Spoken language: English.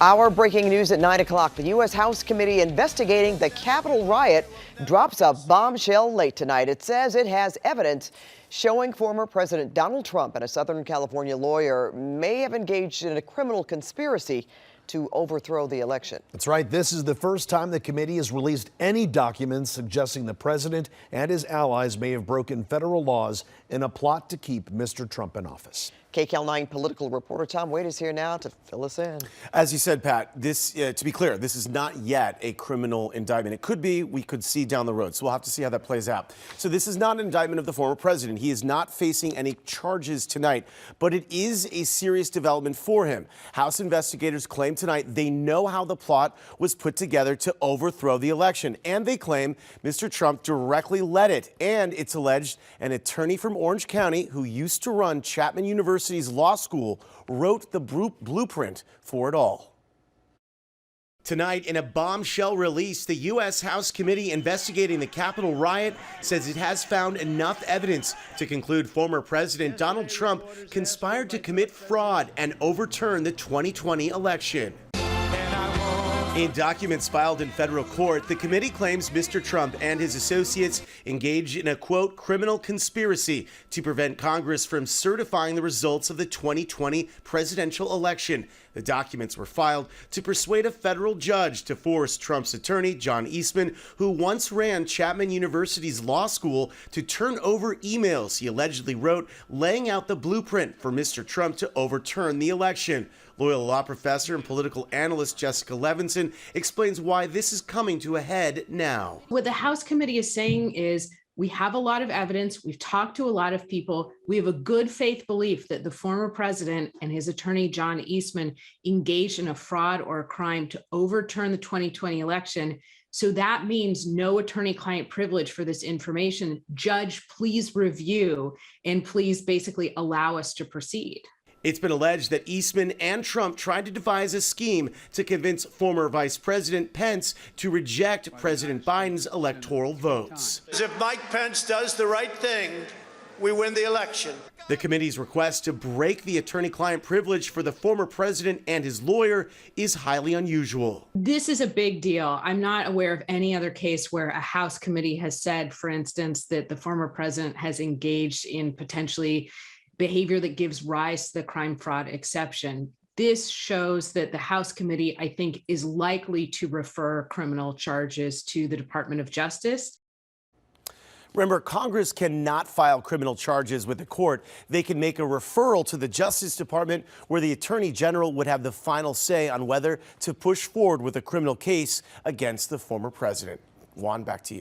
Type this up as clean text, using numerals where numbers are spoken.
Our breaking news at 9 o'clock. The U.S. House Committee investigating the Capitol riot drops a bombshell late tonight. It says it has evidence showing former President Donald Trump and a Southern California lawyer may have engaged in a criminal conspiracy to overthrow the election. That's right. This is the first time the committee has released any documents suggesting the president and his allies may have broken federal laws in a plot to keep Mr. Trump in office. KCAL 9 political reporter Tom Wade is here now to fill us in. As you said, Pat, this, to be clear, this is not yet a criminal indictment. It could be, we could see down the road. So we'll have to see how that plays out. So this is not an indictment of the former president. He is not facing any charges tonight, but it is a serious development for him. House investigators claim tonight they know how the plot was put together to overthrow the election. And they claim Mr. Trump directly led it. And it's alleged an attorney from Orange County who used to run Chapman University's law school wrote the blueprint for it all. Tonight, in a bombshell release, the U.S. House Committee investigating the Capitol riot says it has found enough evidence to conclude former President Donald Trump conspired to commit fraud and overturn the 2020 election. In documents filed in federal court, the committee claims Mr. Trump and his associates engaged in a, quote, criminal conspiracy to prevent Congress from certifying the results of the 2020 presidential election. The documents were filed to persuade a federal judge to force Trump's attorney, John Eastman, who once ran Chapman University's law school, to turn over emails he allegedly wrote laying out the blueprint for Mr. Trump to overturn the election. Loyola law professor and political analyst Jessica Levinson explains why this is coming to a head now. What the House Committee is saying is we have a lot of evidence. We've talked to a lot of people. We have a good faith belief that the former president and his attorney, John Eastman, engaged in a fraud or a crime to overturn the 2020 election. So that means no attorney-client privilege for this information. Judge, please review and please basically allow us to proceed. It's been alleged that Eastman and Trump tried to devise a scheme to convince former Vice President Pence to reject President Biden's electoral votes. If Mike Pence does the right thing, we win the election. The committee's request to break the attorney-client privilege for the former president and his lawyer is highly unusual. This is a big deal. I'm not aware of any other case where a House committee has said, for instance, that the former president has engaged in potentially behavior that gives rise to the crime fraud exception. This shows that the House Committee, I think, is likely to refer criminal charges to the Department of Justice. Remember, Congress cannot file criminal charges with the court. They can make a referral to the Justice Department, where the Attorney General would have the final say on whether to push forward with a criminal case against the former president. Juan, back to you.